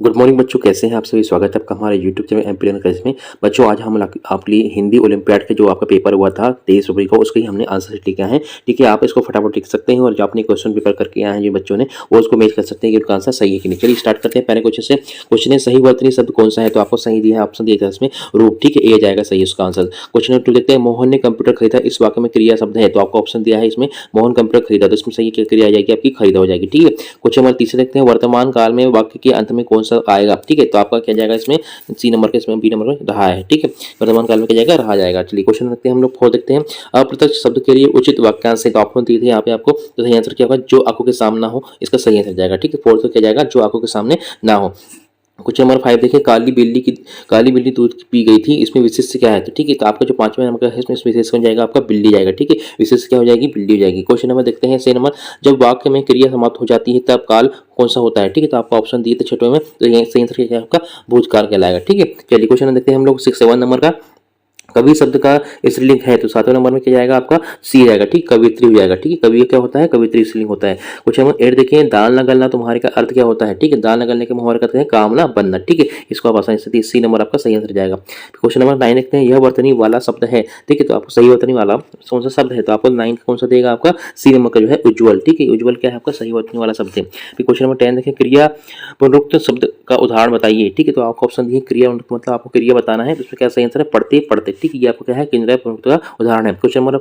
Good morning बच्चों, कैसे हैं आप सभी। स्वागत है आपका हमारे YouTube channel MP learner class में। बच्चों आज हम आपके लिए हिंदी ओलंपियाड का जो आपका पेपर हुआ था 23 फरवरी को, उसके ही हमने आंसर शीट लिखा है। ठीक है, आप इसको फटाफट लिख सकते हैं और जो आपने क्वेश्चन पेपर करके आए हैं जो बच्चों ने, वो उसको मैच कर सकते हैं कि उनका आंसर सही है कि नहीं। चलिए स्टार्ट करते हैं पहले क्वेश्चन से। क्वेश्चन है सही वर्तनी शब्द कौन सा है, तो आपको सही दिया है, ऑप्शन दिया था इसमें रूप। ठीक है, ए जाएगा सही उसका आंसर। क्वेश्चन नंबर 2 देखते हैं, मोहन ने कंप्यूटर खरीदा, इस वाक्य में क्रिया शब्द है, तो आपको ऑप्शन दिया है इसमें मोहन कंप्यूटर खरीदा, तो इसमें सही क्रिया आ जाएगी आपकी खरीदा हो जाएगी। ठीक है, क्वेश्चन नंबर 3 देखते हैं, वर्तमान काल में वाक्य के अंत में कौन सा आएगा। ठीक है, तो आपका क्या जाएगा इसमें सी नंबर के, इसमें बी नंबर में रहा है। ठीक है, वर्तमान काल में क्या जाएगा, रहा जाएगा। चलिए क्वेश्चन देखते हैं हम लोग 4 देखते हैं, अप्रत्यक्ष शब्द के लिए उचित वाक्यांश है, तो ऑप्शन दिए थे यहाँ पे आपको, तो सही आंसर क्या होगा, जो आंखों के सामने हो, इसका सही आंसर जाएगा। ठीक है, 4 तो क्या जाएगा, जो आंखों के सामने ना हो। क्वेश्चन नंबर 5 देखिए, काली बिल्ली दूध पी गई थी, इसमें विशेष क्या है। तो ठीक है, तो आपका जो 5वें नंबर का है इसमें विशेष कौन जाएगा, आपका बिल्ली जाएगा। ठीक है, विशेष क्या हो जाएगी, बिल्ली हो जाएगी। क्वेश्चन नंबर देखते हैं 6 नंबर, जब वाक्य में क्रिया समाप्त हो जाती है तब काल कौन सा होता है। ठीक है, तो आपका ऑप्शन दिए थे छठवें में, तो ये सही आंसर क्या है आपका, भूतकाल कहलाएगा। ठीक है, चलिए क्वेश्चन देखते हैं हम लोग 7 नंबर का, कवि शब्द का स्त्रीलिंग है, तो 7वें नंबर में क्या जाएगा आपका सी जाएगा। ठीक, कवित्री हो जाएगा। ठीक है, कवि क्या होता है, कवित्री स्त्रीलिंग होता है। क्वेश्चन नंबर 8 देखिए, दाल न गलना तुम्हारे का अर्थ क्या होता है। ठीक है, दाल न गलने के मुहावरे का अर्थ है काम ना बनना। ठीक है, इसको आप आसानी से सी नंबर आपका सही आंसर जाएगा। क्वेश्चन नंबर 9 देखते हैं, यह वर्तनी वाला शब्द है। ठीक है, तो आपको सही वर्तनी वाला कौन सा शब्द है, तो आपको 9 कौन सा देगा, आपका सी नंबर का जो है उज्ज्वल। ठीक है, उज्ज्वल क्या है आपका सही वर्तनी वाला शब्द है। फिर क्वेश्चन नंबर 10 देखिए, क्रिया पुनरुक्त शब्द का उदाहरण बताइए। ठीक है, तो आपको ऑप्शन दिए क्रिया मतलब आपको क्रिया बताना है, तो उसमें क्या सही आंसर है, पढ़ते पढ़ते। ठीक है, ये आपको क्या है, केंद्रीय प्रमुख का उदाहरण है। क्वेश्चन नंबर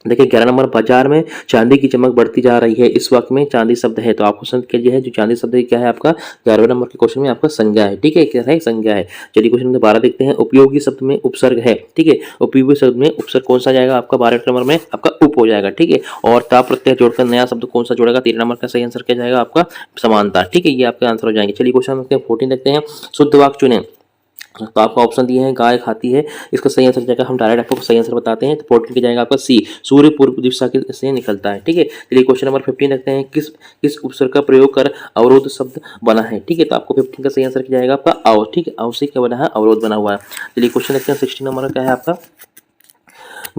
देखिए 11 नंबर, बाजार में चांदी की चमक बढ़ती जा रही है, इस वाक्य में चांदी शब्द है, तो आपको संत क्या है, जो चांदी शब्द है क्या है आपका 11वें नंबर के क्वेश्चन में आपका संज्ञा है। ठीक है, क्या है, संज्ञा है। चलिए क्वेश्चन नंबर 12 देखते हैं, उपयोगी शब्द में उपसर्ग है। ठीक है, उपयोगी शब्द में उपसर्ग कौन सा जाएगा, आपका 12वें नंबर में आपका उप हो जाएगा। ठीक है, और ता प्रत्यय जोड़कर नया शब्द कौन सा जोड़ेगा, 13 नंबर का सही आंसर क्या जाएगा आपका समानता। ठीक है, ये आपका आंसर हो जाएंगे। चलिए क्वेश्चन नंबर 14 देखते हैं, शुद्ध वाक्य चुने, तो आपका ऑप्शन दिए हैं गाय खाती है, इसका सही आंसर जाएगा, हम डायरेक्ट आपको सही आंसर बताते हैं, तो 14 की जाएगा आपका सी, सूर्य पूर्व दिशा से निकलता है। ठीक है, चलिए क्वेश्चन नंबर 15 देखते हैं, किस किस उपसर्ग का प्रयोग कर अवरोध शब्द बना है। ठीक है, तो आपको 15 का सही आंसर क्या जाएगा आपका अव। ठीक है, अव से क्या बना है, अवरोध बना हुआ है। चलिए क्वेश्चन देखते हैं 16 नंबर का क्या है आपका,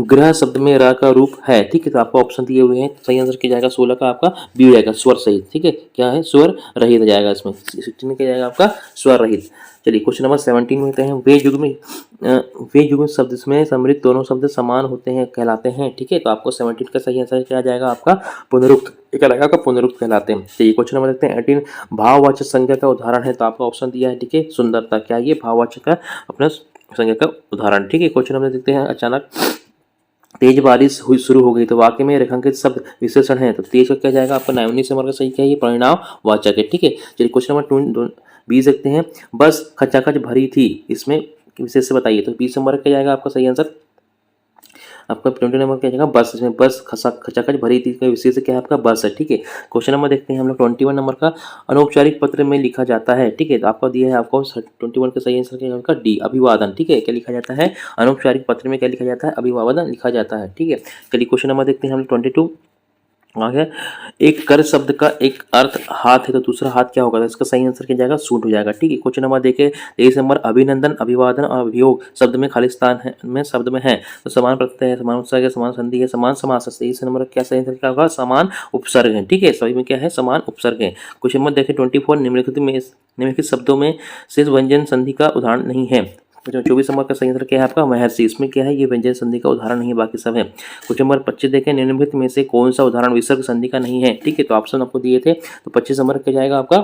ग्रह शब्द में र का रूप है। ठीक है, तो आपको ऑप्शन दिए हुए हैं, सही आंसर क्या जाएगा 16 का आपका बी हो जाएगा, स्वर सहित। ठीक है, क्या है, स्वर रहित जाएगा इसमें, 16 में क्या जाएगा आपका स्वर रहित। चलिए क्वेश्चन नंबर 17 में कहते हैं, वे युग्म शब्द में सम्मिलित दोनों शब्द समान होते हैं कहलाते हैं। ठीक है, तो आपको 17 का सही आंसर क्या जाएगा आपका पुनरुक्त, क्या लगेगा आपका पुनरुक्त कहलाते हैं। चलिए क्वेश्चन नंबर देखते हैं 18, भाववाचक संज्ञा का उदाहरण है, तो आपका ऑप्शन दिया है। ठीक है, सुंदरता, क्या ये भाववाचक का अपना संज्ञा का उदाहरण। ठीक है, क्वेश्चन नंबर देखते हैं, अचानक तेज बारिश हुई शुरू हो गई, तो वाक्य में रेखांकित शब्द विशेषण है, तो तेज का क्या जाएगा आपका 19 नंबर का सही क्या है, ये परिणाम वाचक है। ठीक है, चलिए क्वेश्चन नंबर 20 देखते हैं, बस खचाखच भरी थी, इसमें विशेष से बताइए, तो 20 नंबर का क्या जाएगा आपका सही आंसर, आपका 20 नंबर क्या जाएगा बस, इसमें बस खचाखच भरी थी का विशेष क्या है आपका बस है। ठीक है, क्वेश्चन नंबर देखते हैं हम लोग 21 नंबर का, अनौपचारिक पत्र में लिखा जाता है। ठीक है, तो आपका दिया है आपको 21 का सही आंसर क्या होगा, डी, अभिवादन। ठीक है, क्या लिखा जाता है, अनौपचारिक पत्र में क्या लिखा जाता है, अभिवादन लिखा जाता है। ठीक है, चलिए क्वेश्चन नंबर देखते हैं हम लोग 22, आगे, एक कर शब्द का एक अर्थ हाथ है, तो दूसरा हाथ क्या होगा, तो इसका सही आंसर क्या जाएगा, सूट हो जाएगा। ठीक है, क्वेश्चन नंबर देखिए 23 नंबर, अभिनंदन अभिवादन और अभियोग शब्द में खालिस्तान है में शब्द में है, तो समान प्रत्यय है, समान उपसर्ग है, समान संधि है, समान समास है। 23 नंबर क्या सही आंसर क्या होगा, समान उपसर्ग है। ठीक है, सभी में क्या है, समान उपसर्ग है। क्वेश्चन नंबर देखिए 24, निम्नलिखित शब्दों में शेष व्यंजन संधि का उदाहरण नहीं है। 24 नंबर का सही आंसर क्या है आपका महर्षि, इसमें क्या है, ये व्यंजन संधि का उदाहरण नहीं है, बाकी सब है। क्वेश्चन नंबर 25 देखें, निम्नलिखित में से कौन सा उदाहरण विसर्ग संधि का नहीं है। ठीक है, तो ऑप्शन आपको दिए थे, तो 25 नंबर क्या जाएगा आपका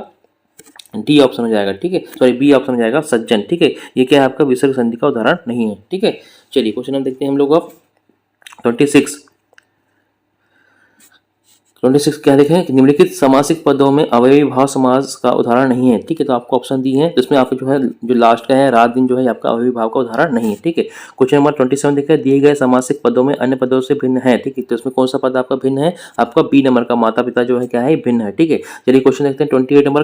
डी ऑप्शन हो जाएगा। ठीक है, सॉरी बी ऑप्शन हो जाएगा सज्जन। ठीक है, ये क्या है आपका विसर्ग संधि का उदाहरण नहीं है। ठीक है, चलिए क्वेश्चन हम देखते हैं हम लोग अब 26 क्या देखें कि निम्नलिखित समासिक पदों में अवयवी भाव समास का उदाहरण नहीं है। ठीक है, तो आपको ऑप्शन दी है, जिसमें आपको जो है जो लास्ट का है रात दिन जो है आपका अवयवी भाव का उदाहरण नहीं है। ठीक है, क्वेश्चन नंबर 27 देखिए, दिए गए समासिक पदों में अन्य पदों से भिन्न है। ठीक है, तो इसमें कौन सा पद आपका भिन्न है, आपका बी नंबर का माता पिता जो है क्या है, भिन्न है। ठीक है, चलिए क्वेश्चन देखते हैं 28 नंबर,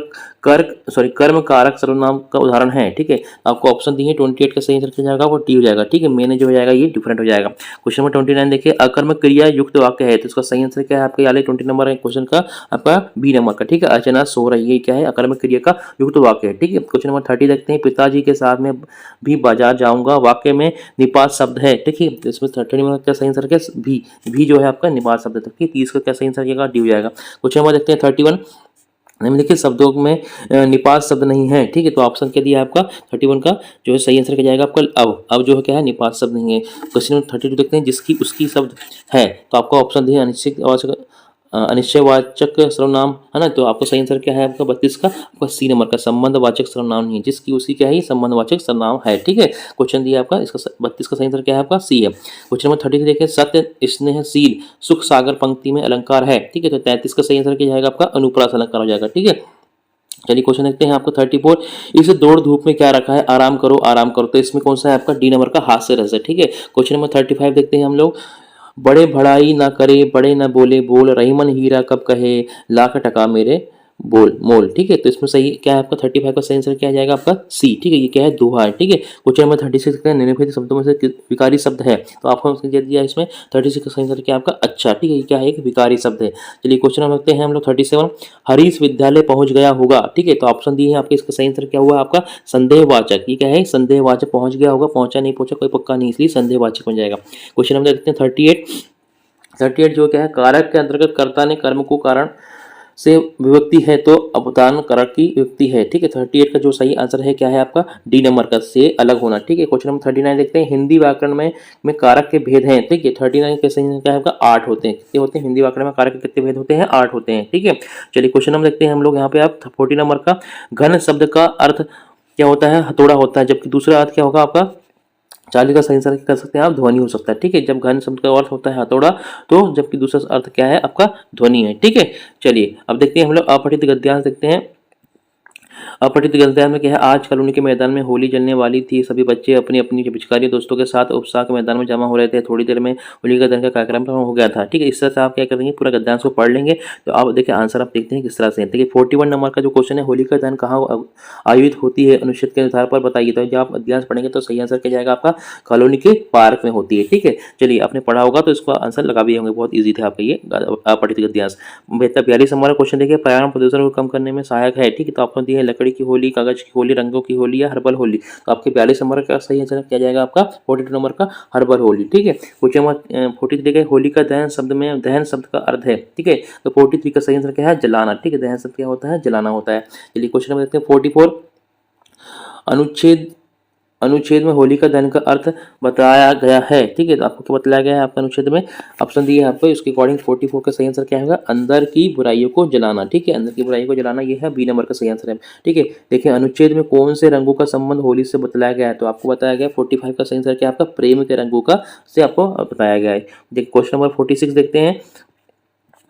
कर्म कारक सर्वनाम का उदाहरण है। ठीक है, आपको ऑप्शन दी है, 28 का सही आंसर क्या जाएगा, वो टी हो जाएगा। ठीक है, मैंने जो हो जाएगा ये डिफरेंट हो जाएगा। क्वेश्चन नंबर 29 देखिए, अकर्मक क्रिया युक्त वाक्य है, तो इसका सही आंसर क्या है आपके वाले 20 नंबर है क्वेश्चन का आपका बी नंबर का। ठीक है, अर्चना सो रही है, क्या है, अकर्मक क्रिया का युक्त वाक्य है। ठीक है, क्वेश्चन नंबर 30 देखते हैं, पिताजी के साथ में भी बाजार जाऊंगा, वाक्य में निपात शब्द है। ठीक है, इसमें 30 नंबर क्या सही आंसर क्या, भी जो है आपका निपात शब्द है। ठीक है, 30 का क्या सही आंसर डी हो जाएगा। क्वेश्चन नंबर देखते हैं 31, निम्नलिखित शब्दों में निपात शब्द नहीं है, ठीक है। तो ऑप्शन क्या दिया है आपका 31 का जो है सही आंसर क्या जाएगा आपका अब जो है क्या है निपात शब्द नहीं है। क्वेश्चन नंबर 32 देखते हैं जिसकी उसकी शब्द है, तो आपका ऑप्शन दी है अनिश्चयवाचक सर्वनाम, है ना। तो आपको सही आंसर क्या है आपका 32 का आपका सी नंबर का संबंधवाचक सर्वनाम नहीं है, जिसकी उसकी क्या है संबंधवाचक सर्वनाम है, ठीक है। क्वेश्चन दिया आपका इसका 32 का सही आंसर क्या है आपका सी है। क्वेश्चन नंबर 33 देखिए सत्य स्नेहशील सुख सागर पंक्ति में अलंकार है, ठीक है। तो 33 का सही आंसर क्या जाएगा आपका अनुप्रास अलंकार हो जाएगा, ठीक है। चलिए क्वेश्चन देखते हैं आपको 34 इस दौड़ धूप में क्या रखा है आराम करो आराम करो। तो इसमें कौन सा है आपका डी नंबर का हास्य रस है, ठीक है। क्वेश्चन नंबर 35 देखते हैं हम लोग बड़े भड़ाई ना करे बड़े ना बोले बोल रहीमन हीरा कब कहे लाख टका मेरे बोल मोल, ठीक है। तो इसमें सही क्या है आपका 35 का सही आंसर क्या जाएगा आपका सी, ठीक है। ये क्या है दोहा है, ठीक है। क्वेश्चन नंबर 36 का निम्नलिखित शब्दों में से विकारी शब्द है, तो आपको दे दिया इसमें 36 का सही आंसर क्या आपका अच्छा, ठीक है। ये क्या है एक विकारी शब्द है। चलिए क्वेश्चन नंबर रखते हैं हम लोग 37 हरीश विद्यालय पहुंच गया होगा, ठीक है। तो ऑप्शन दिए हैं आपके इसका सही आंसर क्या हुआ आपका संदेहवाचक। ये क्या है संदेहवाचक पहुंच गया होगा, पहुंचा नहीं पहुंचा कोई पक्का नहीं, इसलिए संदेहवाचक बन जाएगा। क्वेश्चन नंबर देखते हैं 38 जो क्या है कारक के अंतर्गत कर्ता ने कर्म को कारण से विभक्ति है तो अवदान कारक की विभक्ति है, ठीक है। 38 का जो सही आंसर है क्या है आपका डी नंबर का से अलग होना, ठीक है। क्वेश्चन नंबर 39 देखते हैं हिंदी व्याकरण में कारक के भेद हैं, ठीक है। 39 के सही क्या है आपका 8 होते हैं, कितने होते हैं हिंदी व्याकरण में कारक के कितने भेद होते हैं 8 होते हैं, ठीक है। चलिए क्वेश्चन नंबर देखते हैं हम लोग यहाँ पे आप 40 नंबर का घन शब्द का अर्थ क्या होता है हथौड़ा होता है, जबकि दूसरा अर्थ क्या होगा आपका 40 का सही आंसर कर सकते हैं आप ध्वनि हो सकता है, ठीक है। जब घन शब्द का अर्थ होता है हथौड़ा तो जबकि दूसरा अर्थ क्या है आपका ध्वनि है, ठीक है। चलिए अब देखते हैं हम लोग अपठित गद्यांश देखते हैं। अपठित गद्यांश में क्या है आज कॉलोनी के मैदान में होली जलने वाली थी, सभी बच्चे अपनी अपनी पिचकारी दोस्तों के साथ उत्साह के मैदान में जमा हो रहे थे, थोड़ी देर में होली का दहन का कार्यक्रम हो गया था, ठीक है। इस तरह से आप क्या करेंगे पूरा गद्यांश को पढ़ लेंगे। तो आप देखिए आंसर आप देखते हैं किस तरह से, देखिए 41 नंबर का जो क्वेश्चन है होली का दहन कहाँ आयोजित होती है अनुच्छेद के आधार पर बताइए। तो जब आप गद्यांश पढ़ेंगे तो सही आंसर क्या जाएगा आपका कॉलोनी के पार्क में होती है, ठीक है। चलिए आपने पढ़ा होगा तो इसका आंसर लगा भी होंगे, बहुत ईजी था आपका ये अपठित गद्यांश। 42 नंबर का क्वेश्चन देखिए पर्यावरण प्रदूषण को कम करने में सहायक है, ठीक है। तो आपको दिया है लकड़ी की होली कागज की होली रंगों की होली या हर्बल होली। तो आपके 42 नंबर का सही आंसर क्या जाएगा आपका 42 नंबर का हर्बल होली, ठीक है। क्वेश्चन नंबर 43 देखिए होली का दहन शब्द में दहन शब्द का अर्थ है, ठीक है। तो 43 का सही आंसर क्या है जलाना, ठीक है। दहन शब्द क्या होता है जलाना होता है। चलिए क्वेश्चन नंबर देखते हैं 44 अनुच्छेद में होली का दहन का अर्थ बताया गया है, ठीक है। तो आपको क्या बताया गया है आपका अनुच्छेद में ऑप्शन दिए हैं आपको इसके अकॉर्डिंग 44 का सही आंसर क्या होगा अंदर की बुराइयों को जलाना, ठीक है। अंदर की बुराइयों को जलाना ये है बी नंबर का सही आंसर है, ठीक है। देखिए अनुच्छेद में कौन से रंगों का संबंध होली से बताया गया है, तो आपको बताया गया 45 का सही आंसर क्या आपका प्रेम के रंगों का से आपको बताया गया है। देखिए क्वेश्चन नंबर 46 देखते हैं,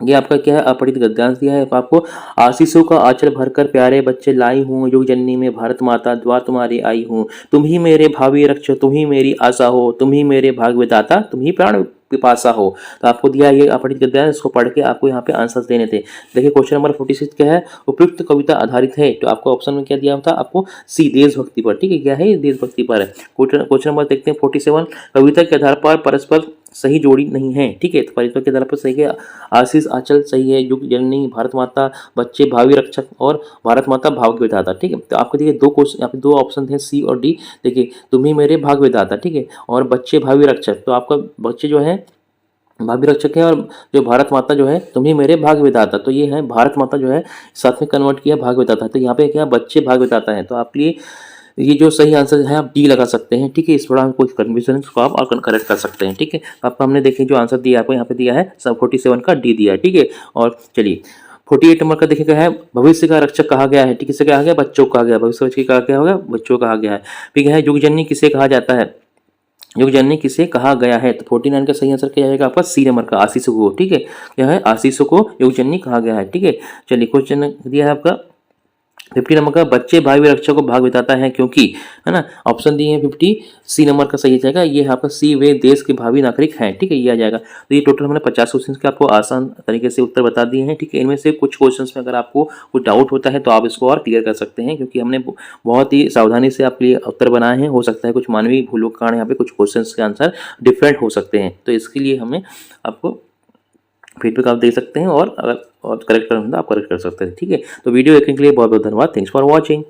ये आपका क्या है अपठित गद्यांश दिया है आपको आशीषों का आंचल भरकर प्यारे बच्चे लाई हूँ युग जननी में भारत माता द्वार तुम्हारी आई हूँ, तुम ही मेरे भावी रक्षक तुम ही मेरी आशा हो, तुम ही मेरे भाग विधाता तुम ही प्राण पिपासा हो। तो आपको दिया ये अपठित गद्यांश, इसको पढ़ के आपको यहाँ पे आंसर्स देने थे। देखिए क्वेश्चन नंबर 46 क्या है उपयुक्त कविता आधारित है, तो आपको ऑप्शन में क्या दिया था आपको सी देशभक्ति पर, ठीक है। क्या है देशभक्ति पर है। क्वेश्चन नंबर देखते हैं 47 कविता के आधार पर परस्पर सही जोड़ी नहीं है, ठीक है। तो परिचय के आधार पर सही है आशीष आंचल सही है, युग जननी भारत माता बच्चे भावी रक्षक और भारत माता भाग्य विधाता, ठीक है। तो आपको देखिए दो क्वेश्चन यहाँ पे दो ऑप्शन हैं सी और डी। देखिए तुम ही मेरे भाग्य विधाता, ठीक है, और बच्चे भावी रक्षक। तो आपका बच्चे जो है भावी रक्षक है और जो भारत माता जो है तुम ही मेरे भाग्य विधाता, तो ये है भारत माता जो है साथ में कन्वर्ट किया भाग्य विधाता, तो यहाँ पे क्या बच्चे भाग्य विधाता है। तो आपके लिए ये जो सही आंसर है आप डी लगा सकते हैं, ठीक है। इस थोड़ा कोई कन्फ्यूजन को आप और करेक्ट कर सकते हैं, ठीक है। आपको हमने देखिए जो आंसर दिया आपको यहाँ पे दिया है सब 47 का डी दिया है, ठीक है। और चलिए 48 नंबर का देखिए क्या है भविष्य का रक्षक कहा गया है, ठीक है। किसे कहा गया बच्चों को कहा गया, भविष्य रक्षक कहा गया होगा बच्चों को कहा गया है, ठीक है। युग जननी किसे कहा जाता है, युग जननी किसे कहा गया है, तो 49 का सही आंसर क्या जाएगा आपका सी नंबर का आशीष को, ठीक है। क्या है आशीष को युग जननी कहा गया है, ठीक है। चलिए क्वेश्चन दिया है आपका 50 नंबर का बच्चे भावी रक्षा को भाग बिताता है क्योंकि, है ना। ऑप्शन दिए हैं 50 सी नंबर का सही जाएगा ये आपका सी वे देश के भावी नागरिक हैं, ठीक है। ये आ जाएगा। तो ये टोटल हमने 50 क्वेश्चन के आपको आसान तरीके से उत्तर बता दिए हैं, ठीक है। इनमें से कुछ क्वेश्चंस में अगर आपको कुछ डाउट होता है तो आप इसको और क्लियर कर सकते हैं, क्योंकि हमने बहुत ही सावधानी से आपके लिए उत्तर बनाए हैं। हो सकता है कुछ मानवीय भूलों के कारण यहाँ पे कुछ क्वेश्चन के आंसर डिफरेंट हो सकते हैं, तो इसके लिए हमें आपको फीडबैक आप दे सकते हैं और अगर और करेक्ट करना हो तो आप करेक्ट कर सकते हैं, ठीक है। तो वीडियो देखने के लिए बहुत बहुत धन्यवाद। Thanks for watching.